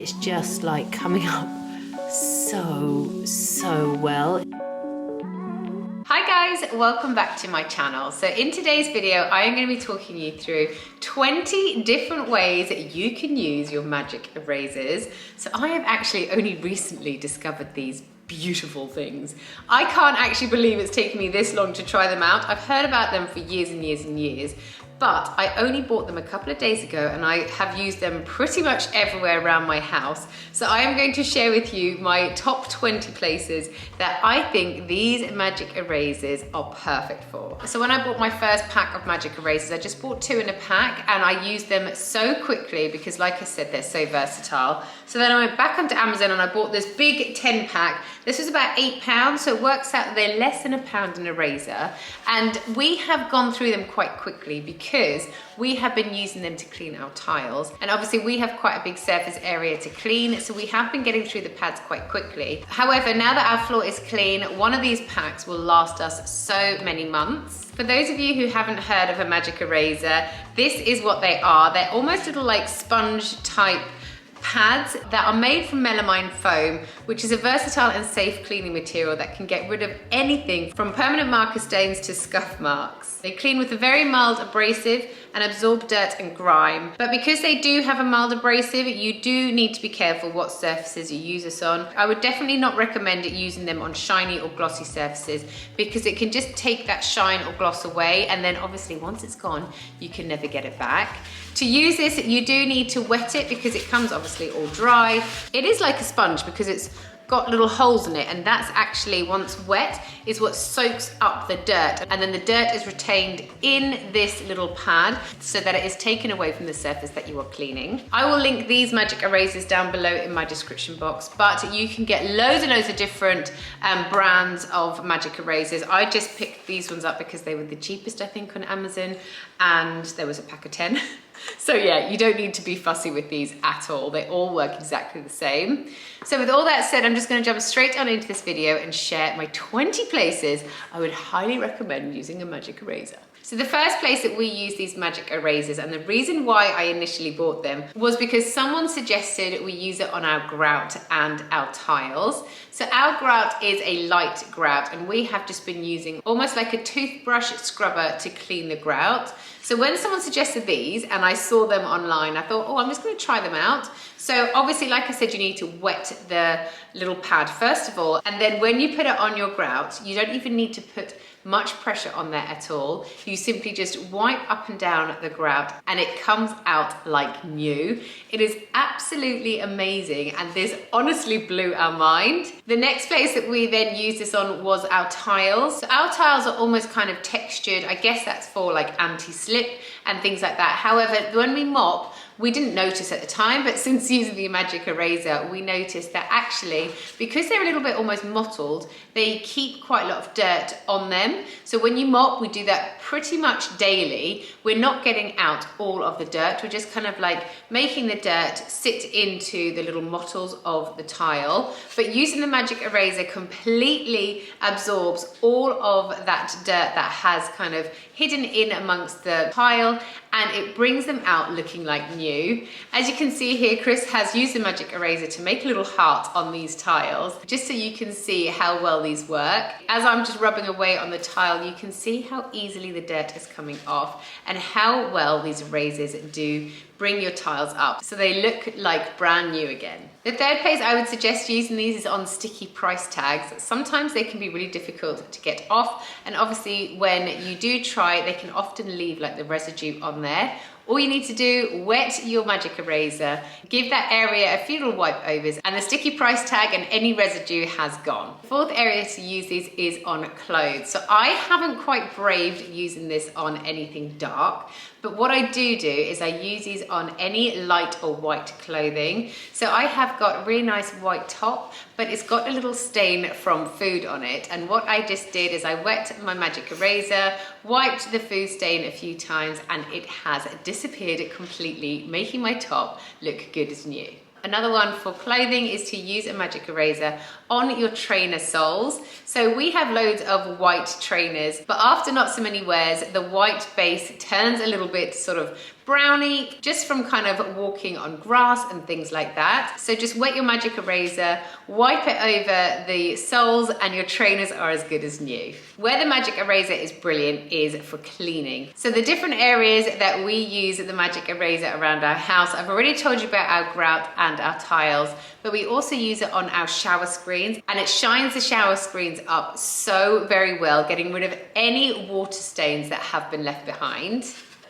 It's just like coming up so well. Hi guys, welcome back to my channel. So in today's video, I am going to be talking you through 20 different ways that you can use your magic erasers. So I have actually only recently discovered these beautiful things. I can't actually believe it's taken me this long to try them out. I've heard about them for years and years and years, but I only bought them a couple of days ago and I have used them pretty much everywhere around my house. So I am going to share with you my top 20 places that I think these magic erasers are perfect for. So when I bought my first pack of magic erasers, I just bought 2 in a pack and I used them so quickly because, like I said, they're so versatile. So then I went back onto Amazon and I bought this big 10 pack. This was about £8, so it works out they're less than £1 an eraser. And we have gone through them quite quickly because we have been using them to clean our tiles. And obviously we have quite a big surface area to clean, so we have been getting through the pads quite quickly. However, now that our floor is clean, one of these packs will last us so many months. For those of you who haven't heard of a magic eraser, this is what they are. They're almost little like sponge type pads that are made from melamine foam, which is a versatile and safe cleaning material that can get rid of anything from permanent marker stains to scuff marks. They clean with a very mild abrasive and absorb dirt and grime. But because they do have a mild abrasive, you do need to be careful what surfaces you use this on. I would definitely not recommend using them on shiny or glossy surfaces because it can just take that shine or gloss away, and then obviously once it's gone, you can never get it back. To use this, you do need to wet it because it comes obviously all dry. It is like a sponge because it's got little holes in it, and that's actually, once wet, is what soaks up the dirt, and then the dirt is retained in this little pad so that it is taken away from the surface that you are cleaning. I will link these magic erasers down below in my description box, but you can get loads and loads of different brands of magic erasers. I just picked these ones up because they were the cheapest, I think, on Amazon, and there was a pack of 10. So yeah, you don't need to be fussy with these at all. They all work exactly the same. So with all that said, I'm just going to jump straight on into this video and share my 20 places I would highly recommend using a magic eraser. So the first place that we use these magic erasers, and the reason why I initially bought them, was because someone suggested we use it on our grout and our tiles. So our grout is a light grout, and we have just been using almost like a toothbrush scrubber to clean the grout. So when someone suggested these and I saw them online, I thought, oh, I'm just going to try them out. So obviously, like I said, you need to wet the little pad first of all, and then when you put it on your grout, you don't even need to put much pressure on there at all. You simply just wipe up and down the grout and it comes out like new. It is absolutely amazing, and this honestly blew our mind. The next place that we then used this on was our tiles. So our tiles are almost kind of textured. I guess that's for like anti-slip and things like that. However, when we mop, we didn't notice at the time, but since using the magic eraser, we noticed that actually, because they're a little bit almost mottled, they keep quite a lot of dirt on them. So when you mop, we do that pretty much daily. We're not getting out all of the dirt. We're just kind of like making the dirt sit into the little mottles of the tile. But using the magic eraser completely absorbs all of that dirt that has kind of hidden in amongst the tile, and it brings them out looking like new. As you can see here, Chris has used the magic eraser to make a little heart on these tiles, just so you can see how well these work. As I'm just rubbing away on the tile, you can see how easily the dirt is coming off and how well these erasers do bring your tiles up so they look like brand new again. The third place I would suggest using these is on sticky price tags. Sometimes they can be really difficult to get off, and obviously when you do try, they can often leave like the residue on there. All you need to do, wet your magic eraser, give that area a few little wipe overs, and the sticky price tag and any residue has gone. The fourth area to use these is on clothes. So I haven't quite braved using this on anything dark, but what I do is I use these on any light or white clothing. So I have got a really nice white top, but it's got a little stain from food on it. And what I just did is I wet my magic eraser, wiped the food stain a few times, and it has disappeared completely, making my top look good as new. Another one for clothing is to use a magic eraser on your trainer soles. So we have loads of white trainers, but after not so many wears, the white base turns a little bit sort of brownie just from kind of walking on grass and things like that. So just wet your magic eraser, wipe it over the soles, and your trainers are as good as new. Where the magic eraser is brilliant is for cleaning. So the different areas that we use the magic eraser around our house, I've already told you about our grout and our tiles, but we also use it on our shower screens, and it shines the shower screens up so very well, getting rid of any water stains that have been left behind.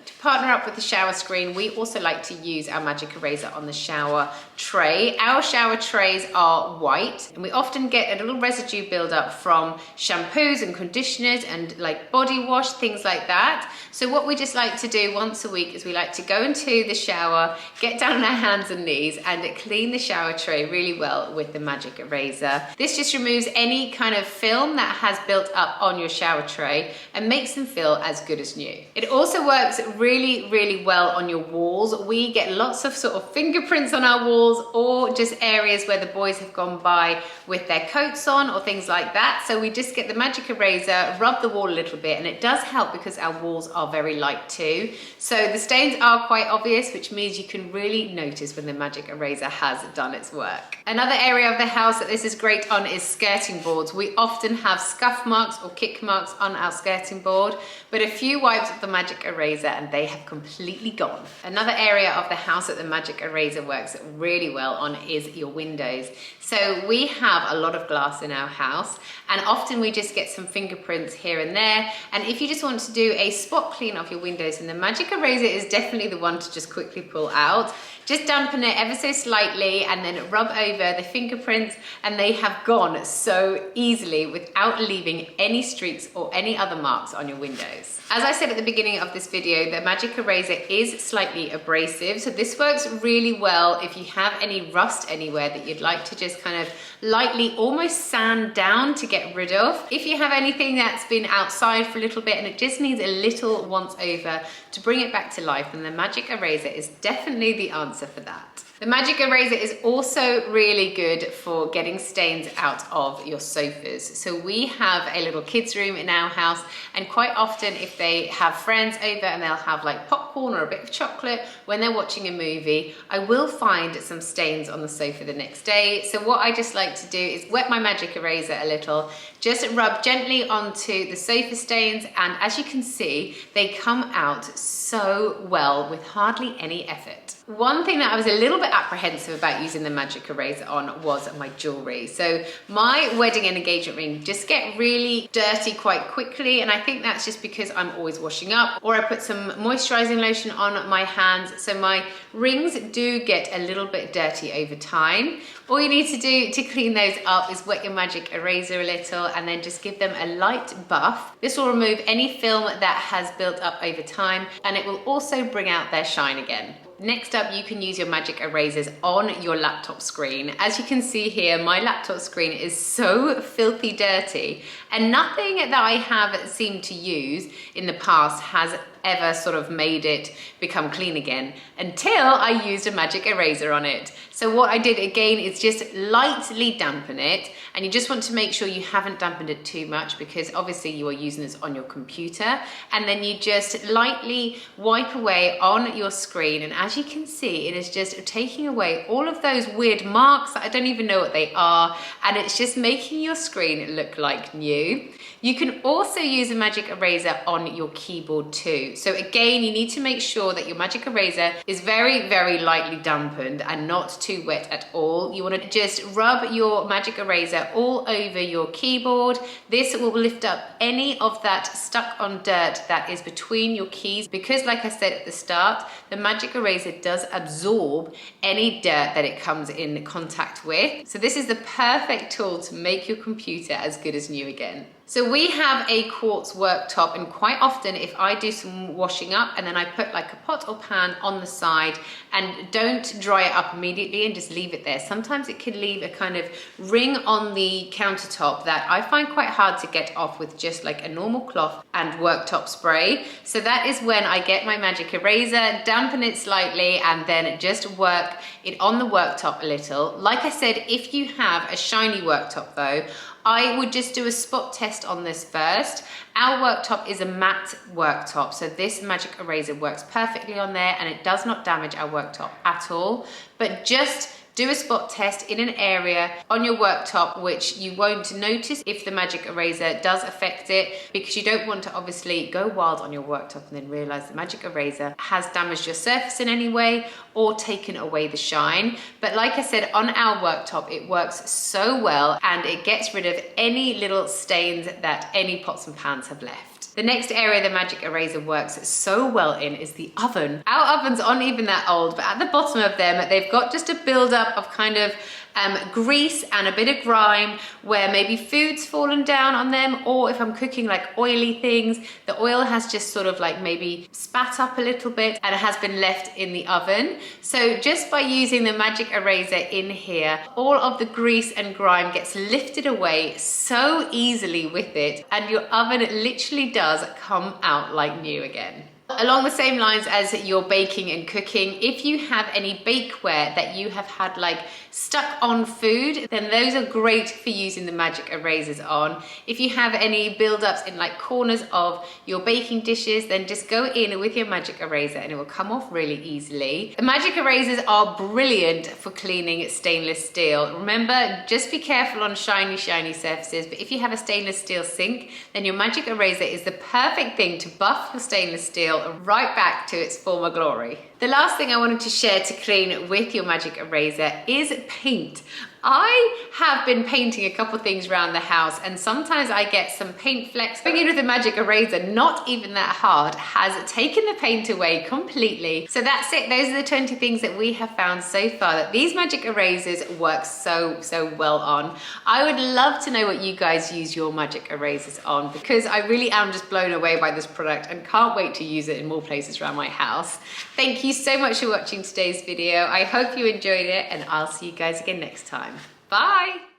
To partner up with the shower screen, we also like to use our magic eraser on the shower tray. Our shower trays are white, and we often get a little residue buildup from shampoos and conditioners and like body wash, things like that. So what we just like to do once a week is we like to go into the shower, get down on our hands and knees and clean the shower tray really well with the magic eraser. This just removes any kind of film that has built up on your shower tray and makes them feel as good as new. It also works really, really well on your walls. We get lots of sort of fingerprints on our walls, or just areas where the boys have gone by with their coats on or things like that. So we just get the magic eraser, rub the wall a little bit, and it does help because our walls are very light too. So the stains are quite obvious, which means you can really notice when the magic eraser has done its work. Another area of the house that this is great on is skirting boards. We often have scuff marks or kick marks on our skirting board, but a few wipes of the magic eraser and they have completely gone. Another area of the house that the magic eraser works really well on is your windows. So we have a lot of glass in our house, and often we just get some fingerprints here and there. And if you just want to do a spot clean of your windows, and the magic eraser is definitely the one to just quickly pull out. Just dampen it ever so slightly and then rub over the fingerprints, and they have gone so easily without leaving any streaks or any other marks on your windows. As I said at the beginning of this video, the magic eraser is slightly abrasive, so this works really well if you have any rust anywhere that you'd like to just kind of lightly almost sand down to get rid of. If you have anything that's been outside for a little bit and it just needs a little once over to bring it back to life, then the magic eraser is definitely the answer for that. The magic eraser is also really good for getting stains out of your sofas. So we have a little kids room in our house, and quite often if they have friends over and they'll have like popcorn or a bit of chocolate when they're watching a movie, I will find some stains on the sofa the next day. So what I just like to do is wet my magic eraser a little, just rub gently onto the sofa stains, and as you can see, they come out so well with hardly any effort. One thing that I was a little bit apprehensive about using the magic eraser on was my jewelry. So my wedding and engagement ring just get really dirty quite quickly, and I think that's just because I'm always washing up, or I put some moisturizing lotion on my hands, so my rings do get a little bit dirty over time. All you need to do to clean those up is wet your magic eraser a little and then just give them a light buff. This will remove any film that has built up over time, and it will also bring out their shine again. Next up, you can use your magic erasers on your laptop screen. As you can see here, my laptop screen is so filthy dirty, and nothing that I have seemed to use in the past has ever sort of made it become clean again until I used a magic eraser on it. So what I did again is just lightly dampen it, and you just want to make sure you haven't dampened it too much because obviously you are using this on your computer, and then you just lightly wipe away on your screen, and as you can see, it is just taking away all of those weird marks that I don't even know what they are, and it's just making your screen look like new. You can also use a magic eraser on your keyboard too. So again, you need to make sure that your magic eraser is very, very lightly dampened and not too wet at all. You want to just rub your magic eraser all over your keyboard. This will lift up any of that stuck on dirt that is between your keys, because like I said at the start, the magic eraser does absorb any dirt that it comes in contact with. So this is the perfect tool to make your computer as good as new again. So we have a quartz worktop, and quite often if I do some washing up and then I put like a pot or pan on the side and don't dry it up immediately and just leave it there, sometimes it can leave a kind of ring on the countertop that I find quite hard to get off with just like a normal cloth and worktop spray. So that is when I get my magic eraser, dampen it slightly, and then just work it on the worktop a little. Like I said, if you have a shiny worktop though, I would just do a spot test on this first. Our worktop is a matte worktop, so this magic eraser works perfectly on there and it does not damage our worktop at all. But just do a spot test in an area on your worktop which you won't notice if the magic eraser does affect it, because you don't want to obviously go wild on your worktop and then realize the magic eraser has damaged your surface in any way or taken away the shine. But like I said, on our worktop it works so well and it gets rid of any little stains that any pots and pans have left. The next area the magic eraser works so well in is the oven. Our ovens aren't even that old, but at the bottom of them, they've got just a buildup of kind of grease and a bit of grime where maybe food's fallen down on them, or if I'm cooking like oily things, the oil has just sort of like maybe spat up a little bit and it has been left in the oven. So just by using the magic eraser in here, all of the grease and grime gets lifted away so easily with it, and your oven literally does come out like new again. Along the same lines as your baking and cooking, if you have any bakeware that you have had like stuck on food, then those are great for using the magic erasers on. If you have any buildups in like corners of your baking dishes, then just go in with your magic eraser and it will come off really easily. The magic erasers are brilliant for cleaning stainless steel. Remember, just be careful on shiny surfaces, but if you have a stainless steel sink, then your magic eraser is the perfect thing to buff your stainless steel right back to its former glory. The last thing I wanted to share to clean with your magic eraser is paint. I have been painting a couple things around the house and sometimes I get some paint flecks. Going in with a magic eraser, not even that hard, has taken the paint away completely. So that's it. Those are the 20 things that we have found so far that these magic erasers work so well on. I would love to know what you guys use your magic erasers on, because I really am just blown away by this product and can't wait to use it in more places around my house. Thank you so much for watching today's video. I hope you enjoyed it and I'll see you guys again next time. Bye.